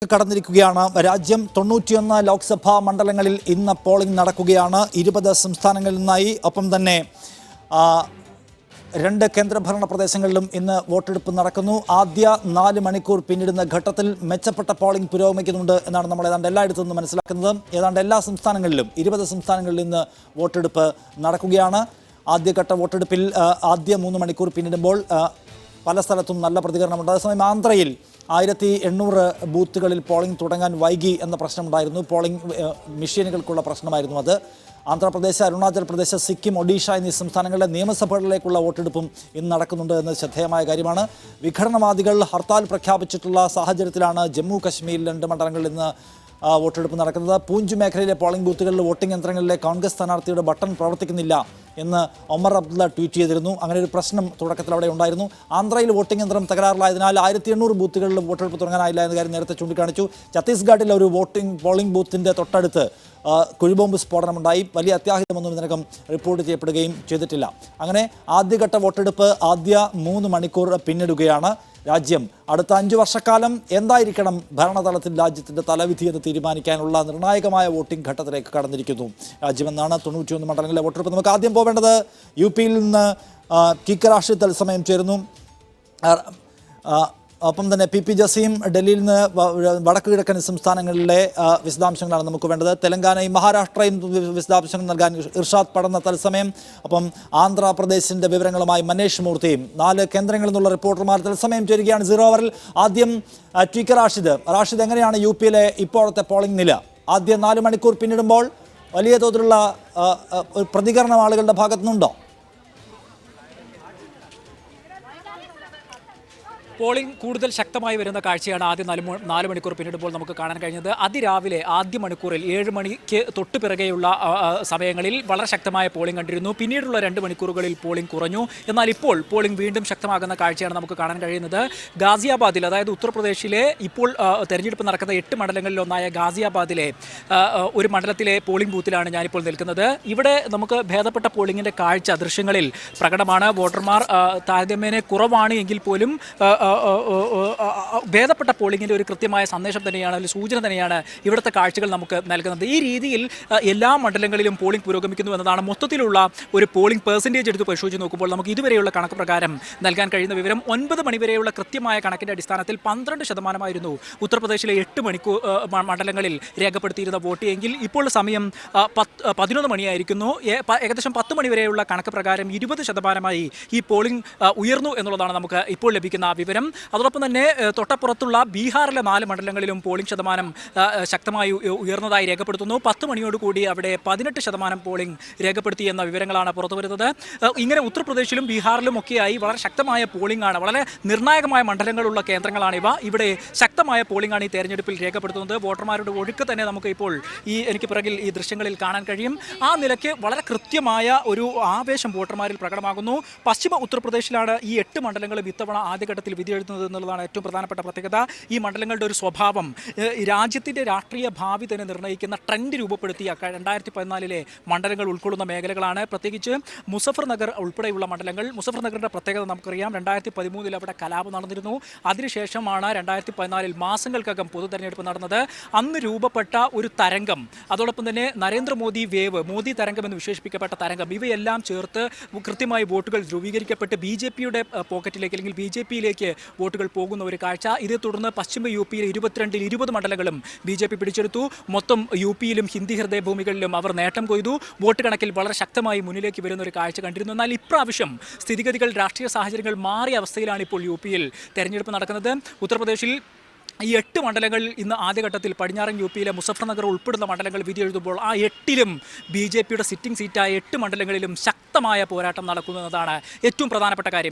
കടന്നിരിക്കുകയാണ് രാജ്യം 91 ലോക്സഭാ മണ്ഡലങ്ങളിൽ ഇന്ന് പോളിംഗ് നടക്കുകയാണ് 20 സംസ്ഥാനങ്ങളിൽ നിന്നായി ഒപ്പം തന്നെ 2 കേന്ദ്രഭരണ പ്രദേശങ്ങളിലും ഇന്ന് വോട്ടെടുപ്പ് നടക്കുന്നു ആദ്യ 4 മണിക്കൂർ പിന്നിടുന്ന ഘട്ടത്തിൽ മെച്ചപ്പെട്ട പോളിംഗ് പുരോഗമിക്കുന്നുണ്ട് എന്നാണ് നമ്മൾ ഏതാണ്ട് എല്ലായിടത്തു നിന്നും മനസ്സിലാക്കുന്നത് ഏതാണ്ട് എല്ലാ സംസ്ഥാനങ്ങളിലും 20 സംസ്ഥാനങ്ങളിൽ ഇന്ന് വോട്ടെടുപ്പ് നടക്കുകയാണ് ആദ്യഘട്ട വോട്ടെടുപ്പിൽ ആദ്യ 3 മണിക്കൂർ പിന്നിടുമ്പോൾ പല സ്ഥലത്തും നല്ല പ്രതികരണമുണ്ട് അതേസമയം ആന്ധ്രയിൽ 1800 ബൂത്തുകളിൽ പോളിംഗ് തുടങ്ങാൻ വൈകി എന്ന പ്രശ്നമുണ്ടായിരുന്നു പോളിംഗ് മെഷീനുകൾക്കുള്ള പ്രശ്നമായിരുന്നു അത് ആന്ധ്രാപ്രദേശ് അരുണാചൽ പ്രദേശ് സിക്കിം ഒഡീഷ എന്നീ സംസ്ഥാനങ്ങളിലെ നിയമസഭകളിലേക്കുള്ള വോട്ടെടുപ്പും ഇന്ന് നടക്കുന്നുണ്ട് എന്നത് ശ്രദ്ധേയമായ കാര്യമാണ് വിഘടനവാദികൾ ഹർത്താൽ പ്രഖ്യാപിച്ചിട്ടുള്ള സാഹചര്യത്തിലാണ് ജമ്മു കശ്മീരിൽ 2 മണ്ഡലങ്ങളിൽ ഇന്ന് വോട്ടെടുപ്പ് നടക്കുന്നത് പൂഞ്ച് മേഖലയിലെ പോളിംഗ് ബൂത്തുകളിൽ വോട്ടിംഗ് യന്ത്രങ്ങളിലെ കോൺഗ്രസ് സ്ഥാനാർത്ഥിയുടെ ബട്ടൺ പ്രവർത്തിക്കുന്നില്ല എന്ന് ഒമർ അബ്ദുള്ള ട്വീറ്റ് ചെയ്തിരുന്നു അങ്ങനെ ഒരു പ്രശ്നം തുടക്കത്തിൽ അവിടെ ഉണ്ടായിരുന്നു ആന്ധ്രയിൽ വോട്ടിംഗ് യന്ത്രം തകരാറിലായതിനാൽ 1800 ബൂത്തുകളിൽ വോട്ടെടുപ്പ് തുടങ്ങാനായില്ല എന്ന കാര്യം നേരത്തെ ചൂണ്ടിക്കാണിച്ചു ഛത്തീസ്ഗഡിലെ ഒരു പോളിംഗ് ബൂത്തിൻ്റെ തൊട്ടടുത്ത് കുഴിബോംബ് സ്ഫോടനമുണ്ടായി വലിയ അത്യാഹിതമൊന്നും ഇതിനകം റിപ്പോർട്ട് ചെയ്യപ്പെടുകയും ചെയ്തിട്ടില്ല അങ്ങനെ ആദ്യഘട്ട വോട്ടെടുപ്പ് ആദ്യ 3 മണിക്കൂർ പിന്നിടുകയാണ് രാജ്യം അടുത്ത 5 വർഷക്കാലം എന്തായിരിക്കണം ഭരണതലത്തിൽ രാജ്യത്തിൻ്റെ തലവിധി എന്ന് തീരുമാനിക്കാനുള്ള നിർണായകമായ വോട്ടിംഗ് ഘട്ടത്തിലേക്ക് കടന്നിരിക്കുന്നു രാജ്യമെന്നാണ് 91 മണ്ഡലങ്ങളിലെ വോട്ടെടുപ്പ് നമുക്ക് ആദ്യം പോവേണ്ടത് യു പിയിൽ നിന്ന് കിക്കറാഷ് തത്സമയം ചേരുന്നു ഒപ്പം തന്നെ പി പി ജസീം ഡൽഹിയിൽ നിന്ന് വടക്ക് കിഴക്കൻ സംസ്ഥാനങ്ങളിലെ വിശദാംശങ്ങളാണ് നമുക്ക് വേണ്ടത് തെലങ്കാനയും മഹാരാഷ്ട്രയും വിശദാംശങ്ങൾ നൽകാൻ ഇർഷാദ് പടന്ന തത്സമയം ഒപ്പം ആന്ധ്രാപ്രദേശിൻ്റെ വിവരങ്ങളുമായി മനേഷ് മൂർത്തിയും 4 കേന്ദ്രങ്ങളിൽ നിന്നുള്ള റിപ്പോർട്ടർമാർ തത്സമയം ചേരുകയാണ് 0 ഓവറിൽ ആദ്യം ടി കെ റാഷിദ് എങ്ങനെയാണ് യു പിയിലെ ഇപ്പോഴത്തെ പോളിംഗ് നില ആദ്യ 4 മണിക്കൂർ പിന്നിടുമ്പോൾ വലിയ തോതിലുള്ള പ്രതികരണം ആളുകളുടെ ഭാഗത്തുനിന്നുണ്ടോ പോളിംഗ് കൂടുതൽ ശക്തമായി വരുന്ന കാഴ്ചയാണ് ആദ്യം 4 മണിക്കൂർ പിന്നിടുമ്പോൾ നമുക്ക് കാണാൻ കഴിഞ്ഞത് അതിരാവിലെ ആദ്യ മണിക്കൂറിൽ 7 മണിക്ക് തൊട്ട് പിറകെയുള്ള സമയങ്ങളിൽ വളരെ ശക്തമായ പോളിംഗ് കണ്ടിരുന്നു പിന്നീടുള്ള 2 മണിക്കൂറുകളിൽ പോളിംഗ് കുറഞ്ഞു എന്നാൽ ഇപ്പോൾ പോളിംഗ് വീണ്ടും ശക്തമാകുന്ന കാഴ്ചയാണ് നമുക്ക് കാണാൻ കഴിയുന്നത് ഗാസിയാബാദിൽ അതായത് ഉത്തർപ്രദേശിലെ ഇപ്പോൾ തെരഞ്ഞെടുപ്പ് നടക്കുന്ന 8 മണ്ഡലങ്ങളിലൊന്നായ ഗാസിയാബാദിലെ ഒരു മണ്ഡലത്തിലെ പോളിംഗ് ബൂത്തിലാണ് ഞാനിപ്പോൾ നിൽക്കുന്നത് ഇവിടെ നമുക്ക് ഭേദപ്പെട്ട പോളിംഗിൻ്റെ കാഴ്ച ദൃശ്യങ്ങളിൽ പ്രകടമാണ് വോട്ടർമാർ താരതമ്യേന കുറവാണ് എങ്കിൽ പോലും ഭേദപ്പെട്ട പോളിംഗിൻ്റെ ഒരു കൃത്യമായ സന്ദേശം തന്നെയാണ് ഒരു സൂചന തന്നെയാണ് ഇവിടുത്തെ കാഴ്ചകൾ നമുക്ക് നൽകുന്നത് ഈ രീതിയിൽ എല്ലാ മണ്ഡലങ്ങളിലും പോളിംഗ് പുരോഗമിക്കുന്നു എന്നതാണ് മൊത്തത്തിലുള്ള ഒരു പോളിംഗ് പെർസെൻറ്റേജ് എടുത്ത് പരിശോധിച്ച് നോക്കുമ്പോൾ നമുക്ക് ഇതുവരെയുള്ള കണക്ക് പ്രകാരം നൽകാൻ കഴിയുന്ന വിവരം 9 മണിവരെയുള്ള കൃത്യമായ കണക്കിൻ്റെ അടിസ്ഥാനത്തിൽ 12% ഉത്തർപ്രദേശിലെ 8 മണിക്കൂർ മണ്ഡലങ്ങളിൽ രേഖപ്പെടുത്തിയിരുന്ന വോട്ട് എങ്കിൽ ഇപ്പോൾ സമയം 11 മണിയായിരിക്കുന്നു ഏകദേശം 10 മണിവരെയുള്ള കണക്ക് പ്രകാരം 20% ഈ പോളിംഗ് ഉയർന്നു എന്നുള്ളതാണ് നമുക്ക് ഇപ്പോൾ ലഭിക്കുന്ന വിവരം അതോടൊപ്പം തന്നെ തൊട്ടപ്പുറത്തുള്ള ബീഹാറിലെ 4 മണ്ഡലങ്ങളിലും പോളിംഗ് ശതമാനം ശക്തമായി ഉയർന്നതായി രേഖപ്പെടുത്തുന്നു 10 മണിയോടുകൂടി അവിടെ 18% പോളിംഗ് രേഖപ്പെടുത്തി എന്ന വിവരങ്ങളാണ് പുറത്തു വരുന്നത് ഇങ്ങനെ ഉത്തർപ്രദേശിലും ബീഹാറിലും ഒക്കെയായി വളരെ ശക്തമായ പോളിംഗ് ആണ് വളരെ നിർണായകമായ മണ്ഡലങ്ങളുള്ള കേന്ദ്രങ്ങളാണിവ ഇവിടെ ശക്തമായ പോളിംഗ് ആണ് ഈ തെരഞ്ഞെടുപ്പിൽ രേഖപ്പെടുത്തുന്നത് വോട്ടർമാരുടെ ഒഴുക്ക് തന്നെ നമുക്ക് ഇപ്പോൾ എനിക്ക് പിറകിൽ ഈ ദൃശ്യങ്ങളിൽ കാണാൻ കഴിയും ആ നിലയ്ക്ക് വളരെ കൃത്യമായ ഒരു ആവേശം വോട്ടർമാരിൽ പ്രകടമാകുന്നു പശ്ചിമ ഉത്തർപ്രദേശിലാണ് ഈ 8 മണ്ഡലങ്ങളും ഇത്തവണ ആദ്യഘട്ടത്തിൽ വിധി എഴുതുന്നത് എന്നുള്ളതാണ് ഏറ്റവും പ്രധാനപ്പെട്ട പ്രത്യേകത ഈ മണ്ഡലങ്ങളുടെ ഒരു സ്വഭാവം രാജ്യത്തിൻ്റെ രാഷ്ട്രീയ ഭാവി തന്നെ നിർണ്ണയിക്കുന്ന ട്രെൻഡ് രൂപപ്പെടുത്തിയ 2014 മണ്ഡലങ്ങൾ ഉൾക്കൊള്ളുന്ന മേഖലകളാണ് പ്രത്യേകിച്ച് മുസഫർ നഗർ ഉൾപ്പെടെയുള്ള മണ്ഡലങ്ങൾ മുസഫർ നഗറിൻ്റെ പ്രത്യേകത നമുക്കറിയാം 2013 അവിടെ കലാപം നടന്നിരുന്നു അതിനുശേഷമാണ് 2014 മാസങ്ങൾക്കകം പൊതു തെരഞ്ഞെടുപ്പ് നടന്നത് അന്ന് രൂപപ്പെട്ട ഒരു തരംഗം അതോടൊപ്പം തന്നെ നരേന്ദ്രമോദി വേവ് മോദി തരംഗം എന്ന് വിശേഷിപ്പിക്കപ്പെട്ട തരംഗം ഇവയെല്ലാം ചേർത്ത് കൃത്യമായി വോട്ടുകൾ ധ്രുവീകരിക്കപ്പെട്ട് ബി ജെ പിയുടെ പോക്കറ്റിലേക്ക് അല്ലെങ്കിൽ ബി ജെ പിയിലേക്ക് വോട്ടുകൾ പോകുന്ന ഒരു കാഴ്ച ഇതേ തുടർന്ന് പശ്ചിമ യു പിയിലെ 22-ൽ 20 മണ്ഡലങ്ങളും ബി ജെ പി പിടിച്ചെടുത്തു മൊത്തം യു പിയിലും ഹിന്ദി ഹൃദയ ഭൂമികളിലും അവർ നേട്ടം കൊയ്തു വോട്ട് കണക്കിൽ വളരെ ശക്തമായി മുന്നിലേക്ക് വരുന്ന ഒരു കാഴ്ച കണ്ടിരുന്നു എന്നാൽ ഇപ്രാവശ്യം സ്ഥിതിഗതികൾ രാഷ്ട്രീയ സാഹചര്യങ്ങൾ മാറിയ അവസ്ഥയിലാണ് ഇപ്പോൾ യു പിയിൽ തെരഞ്ഞെടുപ്പ് നടക്കുന്നത് ഉത്തർപ്രദേശിൽ ഈ 8 മണ്ഡലങ്ങളിൽ ഇന്ന് ആദ്യഘട്ടത്തിൽ പടിഞ്ഞാറൻ യു പിയിലെ മുസഫർ നഗർ ഉൾപ്പെടുന്ന മണ്ഡലങ്ങൾ വിധി എഴുതുമ്പോൾ ആ 8ലും ബി ജെ പിയുടെ സിറ്റിംഗ് സീറ്റായ 8 മണ്ഡലങ്ങളിലും ശക്തമായ പോരാട്ടം നടക്കുന്നതാണ് ഏറ്റവും പ്രധാനപ്പെട്ട കാര്യം